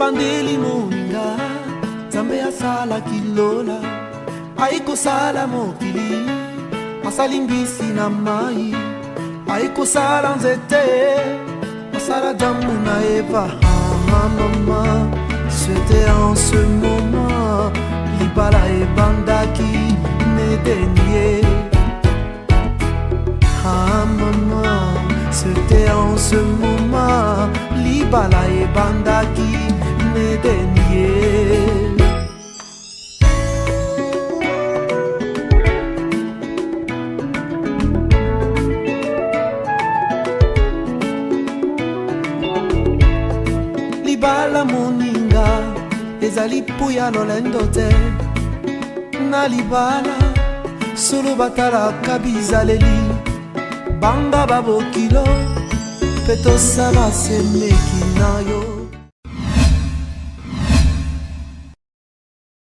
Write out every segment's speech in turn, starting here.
bandeli moninga Nzambe asala kilola Aiko sala mokili Asali mbisi na mai Aiko sala nzete Asala damu na Eva maman C'était en ce moment Libala et bandaki Nedenie maman C'était en ce moment Libala et bandaki Nedenie Libala moninga ezali puya lolendo te na libala solo batala kabizaleli banga babokilo petosala semeki nayo.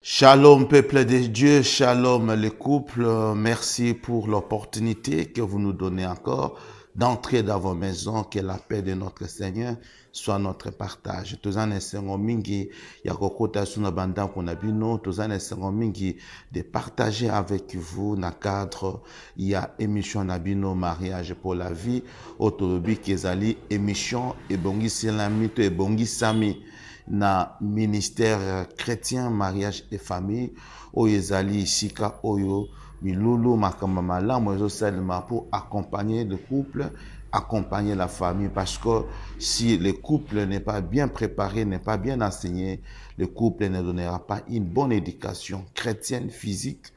Shalom peuple de Dieu, shalom les couples, merci pour l'opportunité que vous nous donnez encore d'entrer dans vos maisons, que la paix de notre Seigneur soit notre partage. Tous en essayons mingi ya kokota suna banda qu'on a bino, tous en essayons mingi de partager avec vous na cadre il y a émission nabino mariage pour la vie, autobi kezali émission ebongi selami to ebongi sami na ministère chrétien mariage et famille oyezali isika oyo milulu makamama la mozo seulement pour accompagner le couple, accompagner la famille, parce que si le couple n'est pas bien préparé, n'est pas bien enseigné, le couple ne donnera pas une bonne éducation chrétienne physique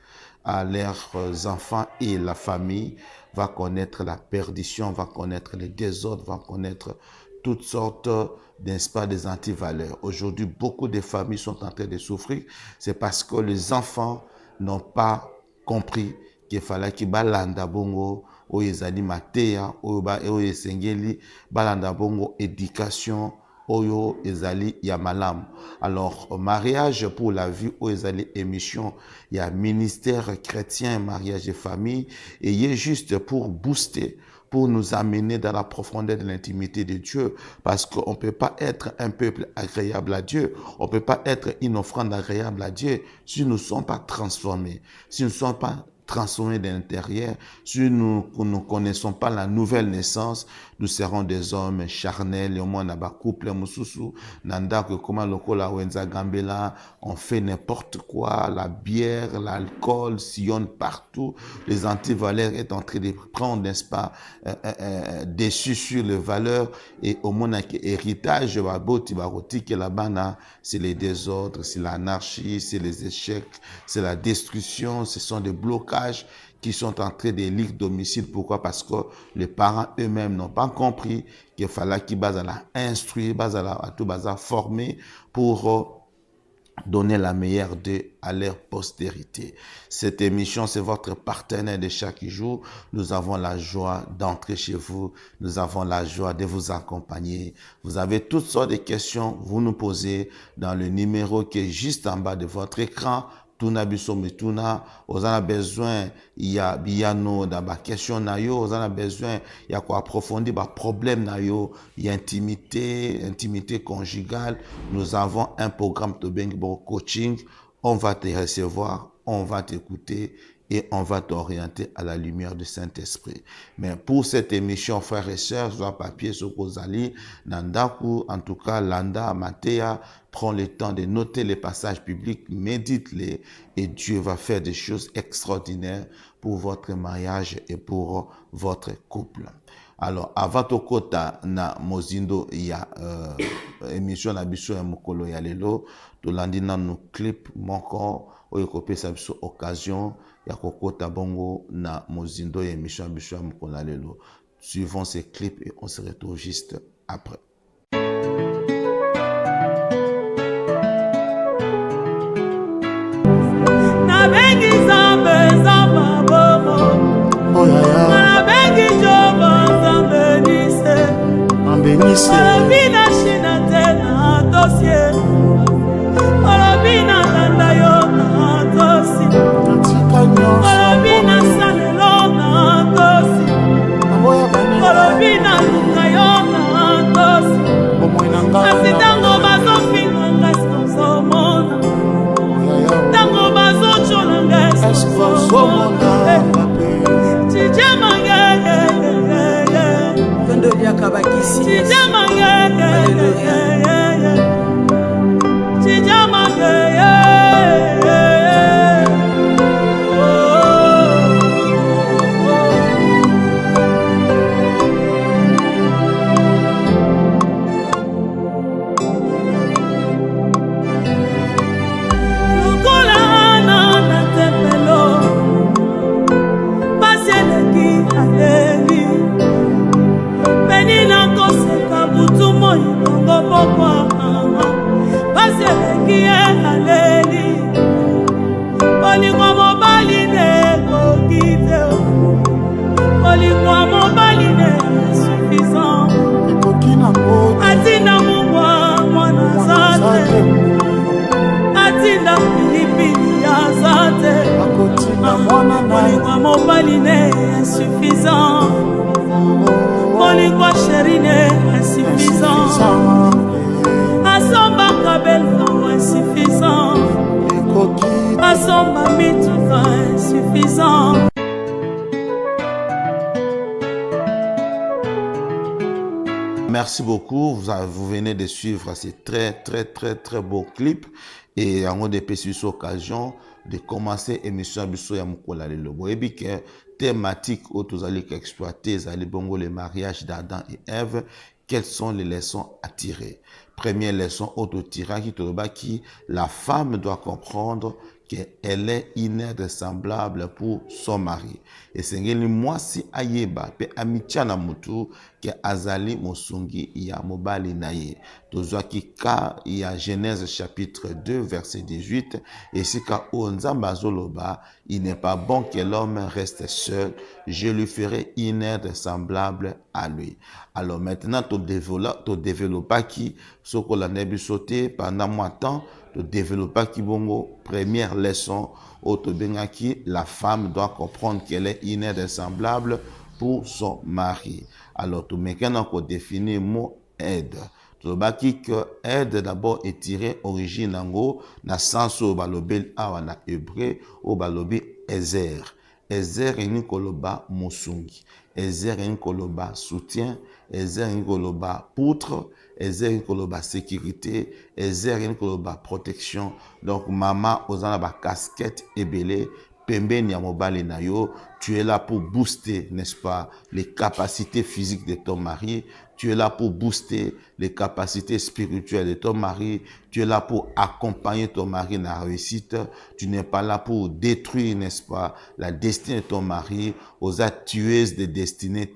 à leurs enfants, et la famille va connaître la perdition, va connaître les désordres, va connaître toutes sortes, n'est-ce pas, des antivaleurs. Aujourd'hui, beaucoup de familles sont en train de souffrir. C'est parce que les enfants n'ont pas compris qu'il fallait que balanda bongo o ezali mateya o ba o esengeli balanda bongo éducation oyo ezali ya malam. Alors mariage pour la vie o ezali émission ya ministère chrétien mariage et famille, et il est juste pour booster, pour nous amener dans la profondeur de l'intimité de Dieu, parce qu'on ne peut pas être un peuple agréable à Dieu, on ne peut pas être une offrande agréable à Dieu si nous ne sommes pas transformés, si nous ne sommes pas transformés de l'intérieur, si nous ne connaissons pas la nouvelle naissance, nous serons des hommes charnels, et au moins naba couple mususu, nanda que comment lokola wenza gambela, on fait n'importe quoi, la bière, l'alcool sillonne partout, les antivaleurs est en train de prendre, n'est-ce pas, déçus sur les valeurs, et au moins héritage, baboti baroti que la bana, c'est les désordres, c'est l'anarchie, c'est les échecs, c'est la destruction, ce sont des blocages qui sont en train de lire domicile. Pourquoi? Parce que les parents eux-mêmes n'ont pas compris qu'il fallait qu'ils basent à la instruire, basent à tout basent à former pour donner la meilleure d'eux à leur postérité. Cette émission, c'est votre partenaire de chaque jour. Nous avons la joie d'entrer chez vous. Nous avons la joie de vous accompagner. Vous avez toutes sortes de questions, vous nous posez dans le numéro qui est juste en bas de votre écran. Tuna biso mituna, on a besoin, il y a biano dans ma question nayo, on a besoin, il y a quoi approfondir, bah problème nayo, il y a intimité conjugale. Nous avons un programme de Bengbo coaching. On va te recevoir, on va t'écouter et on va t'orienter à la lumière du Saint-Esprit. Mais pour cette émission, frères et sœurs, soit papier, soit Kozali, Nandaku, en tout cas, Landa, Matea, prends le temps de noter les passages bibliques, médite-les, et Dieu va faire des choses extraordinaires pour votre mariage et pour votre couple. Alors, avant to kota na mozindo ya émission na biso ya mokolo ya lelo, to landi na no clip moko oyo kopesa biso occasion ya kokota bongo na mozindo ya émission ya biso ya mokolo ya lelo. Suivons ces clips et on se retrouve juste après. Olobina shina tena dossier, olobina landa yo na dosi, olobina salelo na dosi, olobina lunga yo na dosi, eske ozomonanga mpe yondo liaka bakisi insuffisant. Molingwa chérie insuffisant. Asomba kabelo insuffisant. Asomba mituka insuffisant. Merci beaucoup. Vous venez de suivre ces très beaux clips. Et on a des petites occasions de commencer l'émission Bisso ya Mukola Lelo. Vous voyez que thématique où vous allez exploiter, les mariages d'Adam et Ève. Quelles sont les leçons à tirer? Première leçon, qui la femme doit comprendre qu'elle est invraisemblable pour son mari. Et c'est moi si ayeba pe amichana mutu que azali mosungi ya mobali naye. Tozwa ki ka ya Genèse chapitre 2 verset 18 et si ka onzamba zoloba, il n'est pas bon que l'homme reste seul, je lui ferai invraisemblable à lui. Alors maintenant tu développes qui soko la nebi sauté pendant moi temps de développer qui bongo première leçon qui la femme doit comprendre qu'elle est invraisemblable pour son mari. Alors tout maintenant qu'on définit le mot aide. Tout baki que aide d'abord est tiré origine ango na sens au balobel awa na hébreu au balobi ezer. Ezer ni koloba mosungi. Ezer ni koloba soutien. Ezer ni koloba poutre. Ezer ni koloba sécurité. Ezer ni koloba protection. Donc maman osana ba casquette ebele pembeni ya mobali na yo. Tu es là pour booster, n'est-ce pas, les capacités physiques de ton mari. Tu es là pour booster les capacités spirituelles de ton mari. Tu es là pour accompagner ton mari dans la réussite. Tu n'es pas là pour détruire, n'est-ce pas, la destinée de ton mari, aux tueuses de destinée,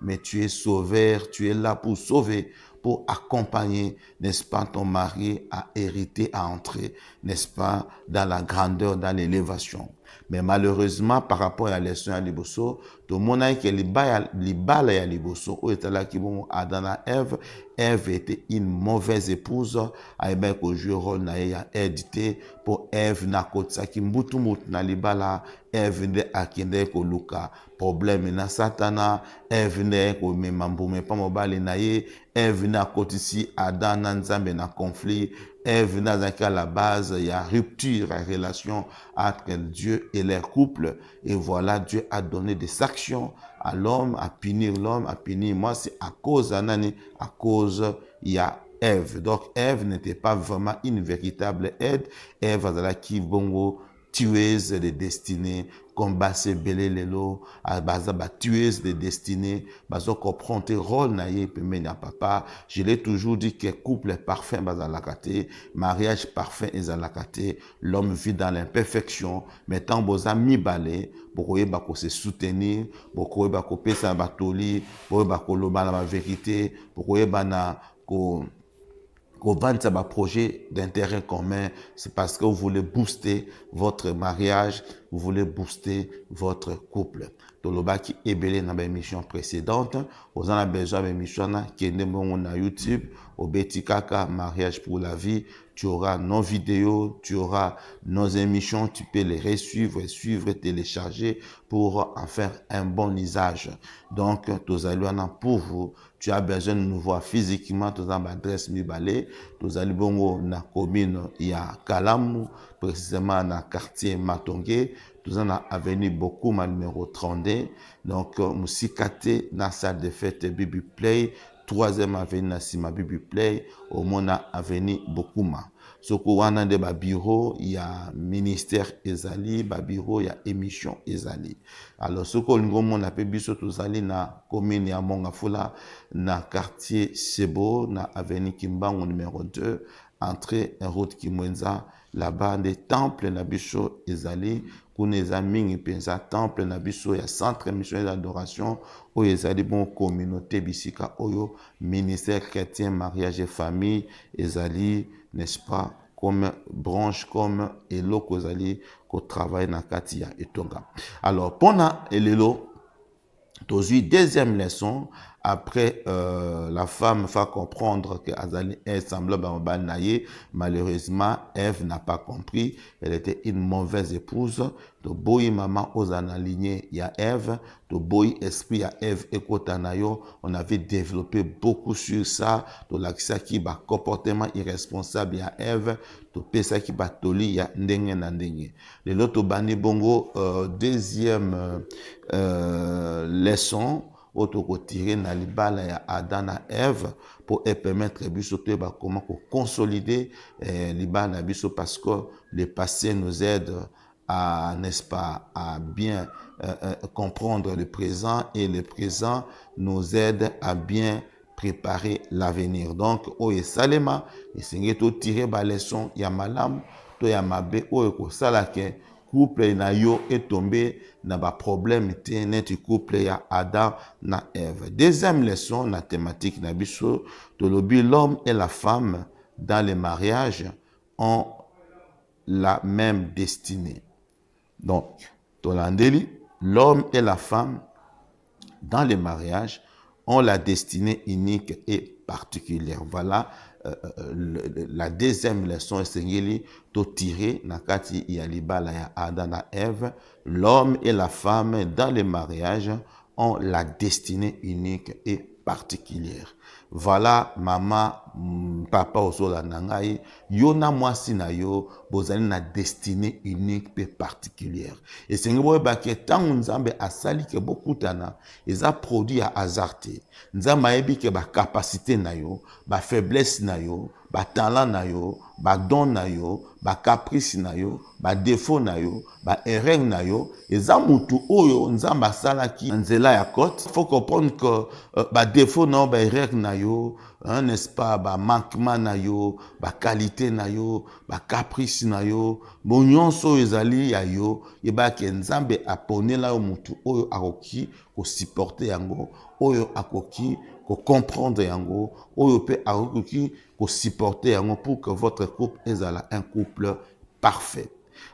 mais tu es sauveur. Tu es là pour sauver, pour accompagner, n'est-ce pas, ton mari à hériter, à entrer, n'est-ce pas, dans la grandeur, dans l'élévation. Mais malheureusement, par rapport à la leçon à Liboso, tout le monde a dit que les balles à Liboso, où était là qui vont Adam et Ève, Ève était une mauvaise épouse, a bien que jouer rôle na ya édité pour Ève na kotsa ki mbutu na libala, Ève de akende ko luka problème na satana, Ève ne ko memambume pa mobali na ye, Ève na kotisi Adam na nzambe na conflit. Ève n'a à la base, il y a rupture, la relation entre Dieu et leur couple. Et voilà, Dieu a donné des actions à l'homme, à punir l'homme, à punir moi. C'est à cause d'Anani, à cause il y a Ève. Donc Ève n'était pas vraiment une véritable aide. Ève a la qui bongo tueuse de destinée, combat se belé lelo, à base tueuse de destinée, bazo comprendre rôle naie pemenya papa. Je l'ai toujours dit que couple parfait basa la kate, mariage parfait est la kate, l'homme vit dans l'imperfection, mais tant boza mi balé, pour bako se soutenir, pour bako pesa batoli, pour bako loba la vérité, pour bana ko vendre un projet d'intérêt commun, c'est parce que vous voulez booster votre mariage, vous voulez booster votre couple. Toloba qui est belé dans l'émission précédente, vous en avez besoin de l'émission qui est sur YouTube, au Betikaka, mariage pour la vie. Tu auras nos vidéos, tu auras nos émissions, tu peux les suivre, télécharger pour en faire un bon usage. Donc, pour vous, tu as besoin de nous voir physiquement, tu as l'adresse Mibale, tu as na commune, il y a Kalamu, précisément dans le quartier Matongé, tu as avenue Bokuma numéro 32, donc, Musikate, dans la salle de fête Bibi Play, 3e avenue Nassima Bibi Play, au Mona avenue Bokuma. Soko wana de ba bureau, il y a ministère ezali, ba bureau, il y a émission ezali. Alors, soko ngomo na pe biso tozali na commune ya Mongafula, na quartier Sebo, na avenue Kimbangu numéro 2, entrée route Kimwenza, là-bas des temples na biso ezali, kuneza mingi penza temple na biso ya centre missionnaire d'adoration oyo ezali bon communauté bisika oyo ministère chrétien mariage et famille ezali, n'est-ce pas, comme branche comme eloko ezali ko travail na kati ya etonga. Alors pona elelo tozui deuxième leçon. Après, la femme va comprendre que Azali est semblable à Naye. Malheureusement, Ève n'a pas compris. Elle était une mauvaise épouse. De boy maman aux aligné, il y a Ève. De boy esprit à Ève et Kotanayo. On avait développé beaucoup sur ça. De l'accès qui va comportement irresponsable, il y a Ève. De pesa qui va toli, il y a ndenge na ndenge. Le loto bani bongo, deuxième leçon. Auto tirer na libala ya Adam na Ève pour permettre biso ba comment consolider libala biso parce que le passé nous aide à, n'est-ce pas, à bien comprendre le présent et le présent nous aide à bien préparer l'avenir. Donc oye salema et to tirer ba leçon ya malam to ya mabe oye ko sala ke couple na yo est tombé na ba problème te net couple ya Adam na Ève. Deuxième leçon na thématique na biso to lobi l'homme et la femme dans le mariage ont la même destinée. Donc to landeli l'homme et la femme dans le mariage ont la destinée unique et particulière. Voilà la deuxième leçon est to tirer nakati ya libala ya Adam na Ève. L'homme et la femme dans le mariage ont la destinée unique et particulière. Voilà maman, papa osola nangai, yo na mwasi na yo bozali na destinée unique et particulière. Et c'est ngebo ba ke tangu nzambe asali ke bokutana, eza produit ya azarte. Nzambe ayebi ke ba capacité na yo, ba faiblesse na yo, ba talent na yo, ba don na yo, ba caprice na yo, ba défaut na yo, ba erreur na yo, eza mutu oyo nzambe asalaki nzela ya kote. Faut comprendre que ba défaut na yo, ba erreur na yo, hein, n'est-ce pas, ba manquement na yo, ba qualité na yo, ba caprice na yo, bonyonso ezali ya yo, yeba ke nzambe aponela yo mutu oyo akoki ko supporter yango, oyo akoki ko comprendre yango, oyo pe akoki ko supporter yango pour que votre couple ezala un couple parfait.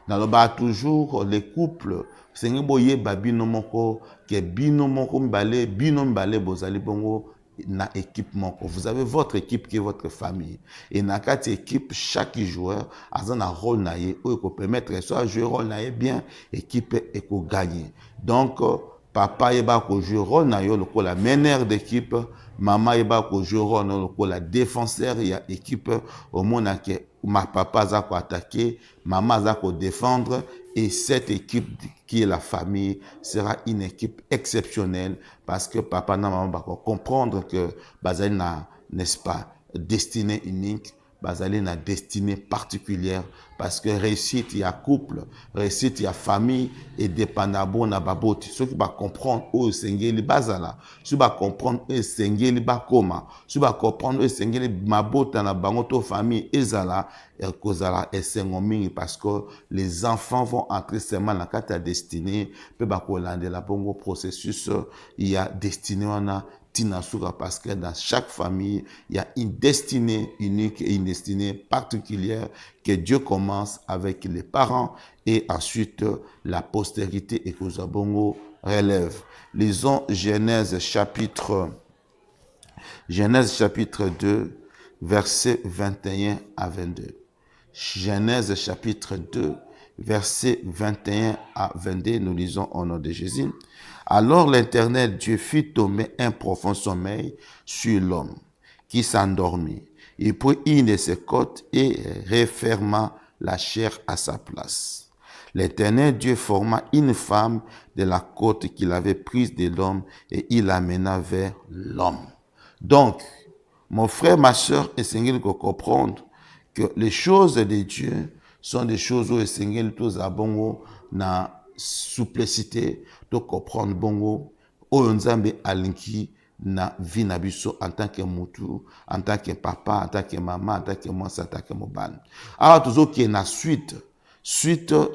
Dans le bas toujours les couples, c'est ngeboye babino moko ke bino moko mbale, bino mbale bozali bongo na équipe moko. Vous avez votre équipe qui est votre famille. Et na kati équipe, chaque joueur a un rôle naie ou peut permettre soit jouer rôle naie bien, équipe et ko gagner. Donc papa yeba ko jouer rôle naie le la meneur d'équipe, maman yeba ko jouer rôle le la défenseur il y a équipe au monde que ma papa za ko attaquer, maman za ko défendre. Et cette équipe qui est la famille sera une équipe exceptionnelle parce que papa et maman vont comprendre que bazali na, n'est-ce pas, destinée unique, bazali na destinée particulière parce que réussite il y a couple, réussite il y a famille et dépendable na baboti. Ceux qui va comprendre où sengeli bazala, ceux qui va comprendre où sengeli bakoma, ceux qui va comprendre où sengeli mabota na bangoto famille ezala kozala esengomingi parce que les enfants vont entrer seulement dans la destinée pe bakolande la bongo processus il y a destinée wana tinasuka parce que dans chaque famille il y a une destinée unique et une destinée particulière que Dieu commence avec les parents et ensuite la postérité et que Zabongo relève. Lisons Genèse chapitre 2 versets 21 à 22. Genèse chapitre 2, versets 21 à 22, nous lisons au nom de Jésus. Alors l'Éternel Dieu fit tomber un profond sommeil sur l'homme, qui s'endormit. Il prit une de ses côtes et referma la chair à sa place. L'Éternel Dieu forma une femme de la côte qu'il avait prise de l'homme et il l'amena vers l'homme. Donc, mon frère, ma soeur, essayez de comprendre que les choses de Dieu sont des choses où essayez tous à bongo na souplicité de comprendre bongo où nzambe alinki na vie na biso en tant que mutu, en tant que papa, en tant que maman, en tant que moi, en tant que mobile. Alors toujours qui est na suite,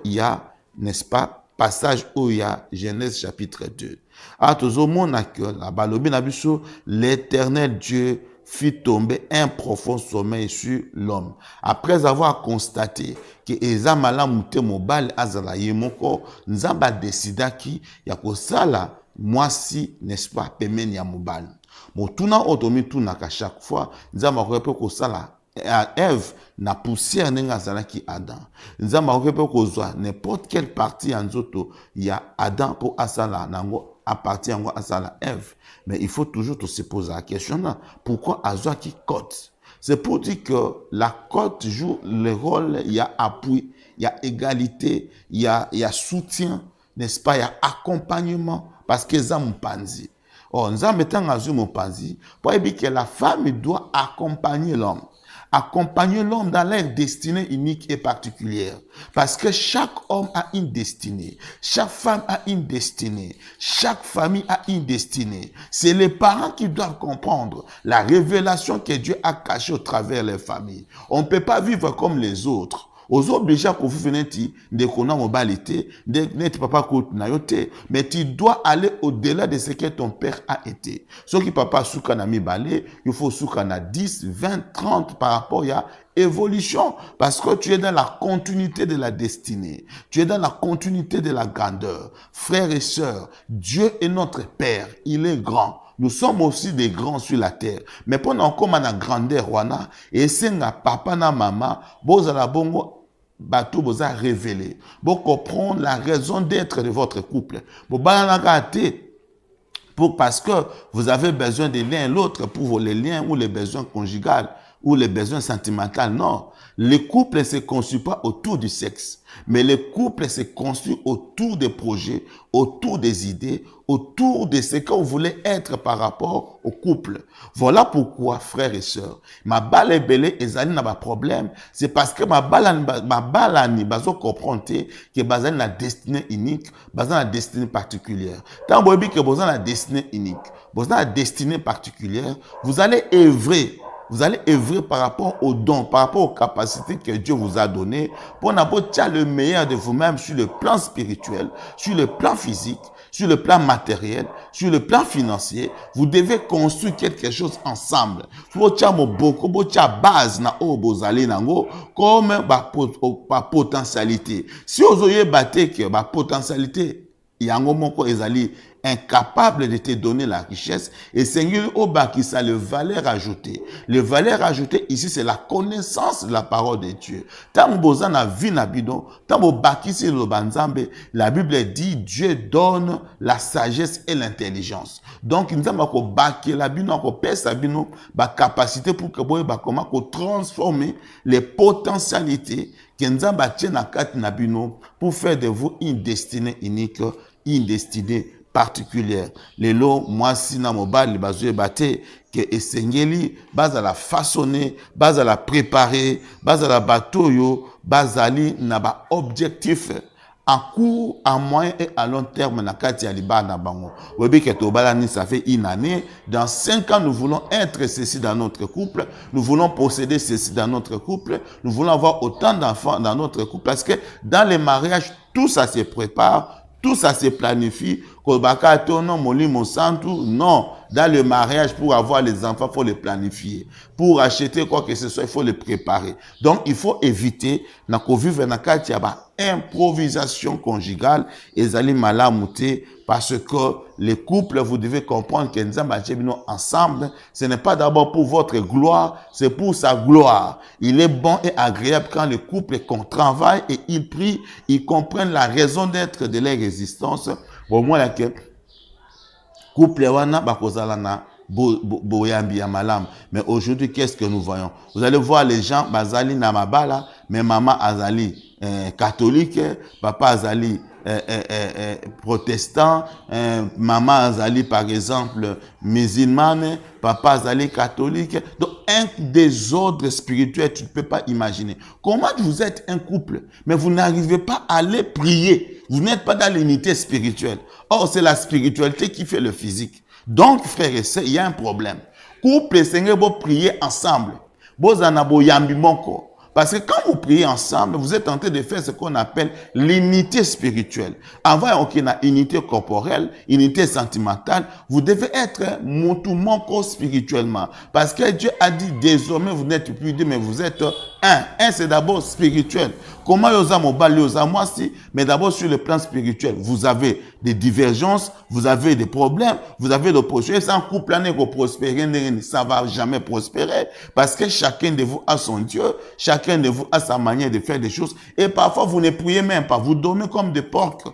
il y a, n'est-ce pas, passage où il y a Genèse chapitre 2. Alors toujours mon accueil, la balobi na biso, l'Éternel Dieu fit tomber un profond sommeil sur l'homme. Après avoir constaté que ezamala mute mobile azala yemoko, nzamba décida ki ya kosala mwasi, n'est-ce pas, pemeni ya mobile. Motuna otomi tunaka chaque fois, nzamba koyepe kosala Ève na poussière nenga zalaki Adam. Nzamba koyepe kozwa n'importe quelle partie ya nzoto ya Adam pour asala nango à partir yango asala Ève. Mais il faut toujours se poser la question là, pourquoi azwa ki côte? C'est pour dire que la côte joue le rôle, il y a appui, il y a égalité, il y a soutien, n'est-ce pas, il y a accompagnement parce que ça m'panzi. Oh, nous mettons azou m'panzi pour dire que la femme doit accompagner l'homme. Accompagner l'homme dans leur destinée unique et particulière. Parce que chaque homme a une destinée. Chaque femme a une destinée. Chaque famille a une destinée. C'est les parents qui doivent comprendre la révélation que Dieu a cachée au travers les familles. On ne peut pas vivre comme les autres. Aux obligeants que vous venez de connaître mobilité, de papa côte nayote, mais tu dois aller au-delà de ce que ton père a été. Ce qui papa soukana mi balé, il faut soukana 10, 20, 30 par rapport à évolution, parce que tu es dans la continuité de la destinée. Tu es dans la continuité de la grandeur. Frères et sœurs, Dieu est notre Père. Il est grand. Nous sommes aussi des grands sur la terre. Mais pendant qu'on a une grandeur, wana, et c'est na papa na maman, bozala bongo, bateau vous a révélé. Pour comprendre la raison d'être de votre couple. Parce que vous avez besoin de l'un et l'autre pour les liens ou les besoins conjugaux ou les besoins sentimentaux. Non. Le couple ne se construit pas autour du sexe, mais le couple se construit autour des projets, autour des idées, autour de ce que vous voulez être par rapport au couple. Voilà pourquoi, frères et sœurs, ma balle est belle et zali n'a pas de problème. C'est parce que ma balle ni bazo comprendre que bazali na destinée unique, bazali na destinée particulière. Tant que vous avez la destinée unique, vous avez la destinée particulière, vous allez œuvrer. Vous allez œuvrer par rapport aux dons, par rapport aux capacités que Dieu vous a données pour n'apporter le meilleur de vous-même sur le plan spirituel, sur le plan physique, sur le plan matériel, sur le plan financier. Vous devez construire quelque chose ensemble. Vous avez beaucoup de base comme la potentialité. Si vous avez battu que la potentialité, yango moko ezali incapable de te donner la richesse et Seigneur oba qui ça le valeur ajoutée. Le valeur ajoutée ici c'est la connaissance de la parole de Dieu. Tant boza na vie na bidon, tant bo bakisi lo banzambe, la Bible dit Dieu donne la sagesse et l'intelligence. Donc nzamba ko baki la bino ko pesa bino ba capacité pour que boye ba comment ko transformer les potentialités que nzamba tient na kati na bino pour faire de vous une destinée unique, une destinée particulière. Lelo moi si na mobile bazwe bate que esengeli bazala façonner, bazala préparer, bazala batoyo, bazali na ba objectif à court, à moyen et à long terme na kati ya liba na bango. Webi ke to balani ça fait une année, dans 5 ans nous voulons être ceci dans notre couple, nous voulons posséder ceci dans notre couple, nous voulons avoir autant d'enfants dans notre couple parce que dans les mariages tout ça se prépare. Tout ça se planifie Non, dans le mariage, pour avoir les enfants, il faut les planifier. Pour acheter quoi que ce soit, il faut les préparer. Donc, il faut éviter na vivre na kati ya ba improvisation conjugale et zali malamouté parce que les couples, vous devez comprendre que nous sommes ensemble. Ce n'est pas d'abord pour votre gloire, c'est pour sa gloire. Il est bon et agréable quand le couple travaille et ils prient, ils comprennent la raison d'être de leur existence. Au moins, là, que couple wana bakozalana boyambi ya malam. Mais aujourd'hui, qu'est-ce que nous voyons? Vous allez voir les gens, bazali na mabala, mais maman azali catholique, papa azali protestant, maman azali par exemple musulmane, papa azali catholique. Donc un désordre spirituel, tu ne peux pas imaginer. Comment vous êtes un couple, mais vous n'arrivez pas à aller prier. Vous n'êtes pas dans l'unité spirituelle. Or, c'est la spiritualité qui fait le physique. Donc, frères et sœurs, il y a un problème. Couple, Seigneur, vous priez ensemble. Vous en avez yambi moko. Parce que quand vous priez ensemble, vous êtes en train de faire ce qu'on appelle l'unité spirituelle. Avant qu'il y ait une unité corporelle, unité sentimentale, vous devez être moko spirituellement. Parce que Dieu a dit, désormais, vous n'êtes plus deux, mais vous êtes un. Un, c'est d'abord spirituel. Comment yosa mobali, yosa moi si, mais d'abord sur le plan spirituel, vous avez des divergences, vous avez des problèmes, vous avez des projets. Sans couple, prospérer, ça va jamais prospérer. Parce que chacun de vous a son Dieu, chacun de vous a sa manière de faire des choses. Et parfois, vous ne priez même pas. Vous dormez comme des porcs.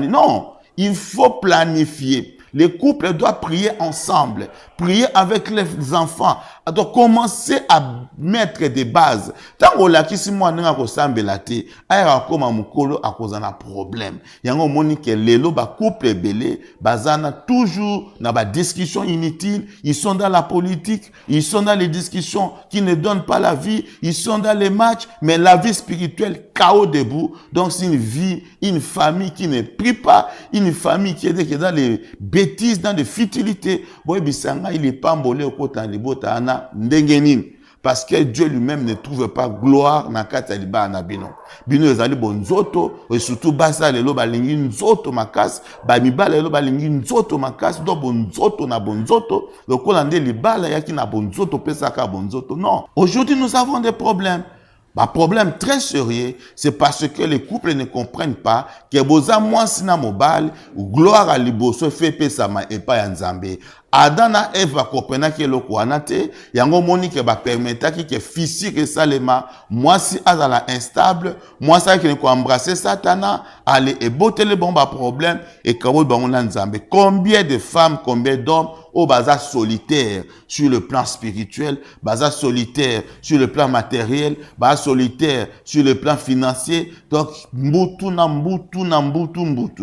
Non, il faut planifier. Les couples doivent prier ensemble, prier avec les enfants, donc commencer à mettre des bases. Tant que la kisi moi n'a pas sambelate, aïra comme un mukolo à cause d'un problème. Yango monique lelo ba couple belé, bazana toujours na ba discussion inutile. Ils sont dans la politique, ils sont dans les discussions qui ne donnent pas la vie, ils sont dans les matchs, mais la vie spirituelle chaos debout. Donc c'est une vie, une famille qui ne prie pas, une famille qui est dans les bêtises, dans des futilités. Boy bisanga il est pas embolé au côté de botana ndengenin. Parce que Dieu lui-même ne trouve pas gloire na kata liba na bino. Bino ezali bonzoto, et surtout basa lelo balingi nzoto makas, ba mibala lelo balingi nzoto makas, do bonzoto na bonzoto, donc on ande libala yaki na bonzoto pesaka bonzoto. Non. Aujourd'hui nous avons des problèmes. Un problème très sérieux, c'est parce que les couples ne comprennent pas que boza moi sina mobile, gloire à liboso fait pesama et pas yanzambe. Adana Eva kopena ke loko anate, yango moni ke ba permetta ki ke physique salema, moi si azala instable, moi ça qui ne ko embrasser Satana, aller et botter le bon problème et kabo bango na nzambe. Combien de femmes, combien d'hommes au baza solitaire sur le plan spirituel, baza solitaire sur le plan matériel, baza solitaire sur le plan financier. Donc, mbutu.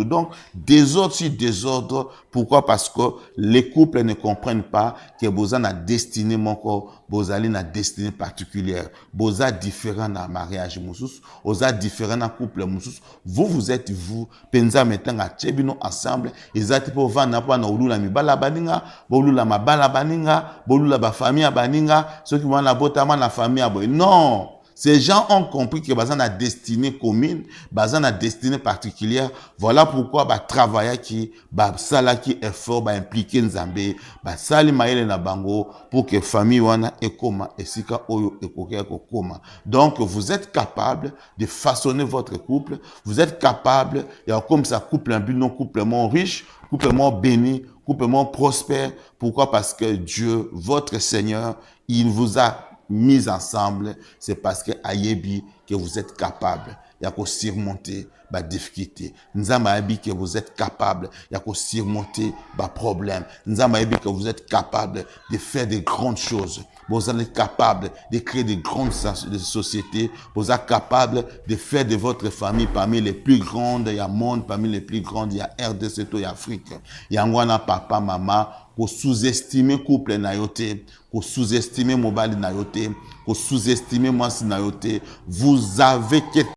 Donc, désordre sur désordre. Pourquoi? Parce que les couples ne comprennent pas que boza na destinée mon corps, boza na destinée particulière. Boza différent na mariage moussous, boza différent na couple moussous. Vous êtes vous, penza mettant à tchebino ensemble, ils êtes pour vendre na ulula mibala baninga, bolula mabala baninga, bolula ba famille baninga, ceux qui vont la botama na famille aboy. Non! Ces gens ont compris que bazan a destinée commune, bazan a destinée particulière. Voilà pourquoi ba travailler qui, ba sala qui effort, ba impliquer nzambe, ba sali maele na bango pour que famille wana ekoma esika oyo ekoke koma. Donc vous êtes capable de façonner votre couple, vous êtes capable, il y a comme ça couple un but non couplement riche, couplement béni, couplement prospère. Pourquoi? Parce que Dieu, votre Seigneur, il vous a mis ensemble, c'est parce que ayebi que vous êtes capable, il y a qu'à surmonter la difficulté. Nzamba ayebi que vous êtes capable, il y a qu'à surmonter les problèmes. Nzamba ayebi que vous êtes capable de faire de grandes choses. Vous êtes capable de créer de grandes sociétés. Vous êtes capable de faire de votre famille parmi les plus grandes. Il y a monde parmi les plus grandes. Il y a RDC, il y a Afrique. Il y a un papa, maman. Pour sous-estimer couple nayote, pour sous-estimer mobile nayote, pour sous-estimer moi nayote. Vous avez quelque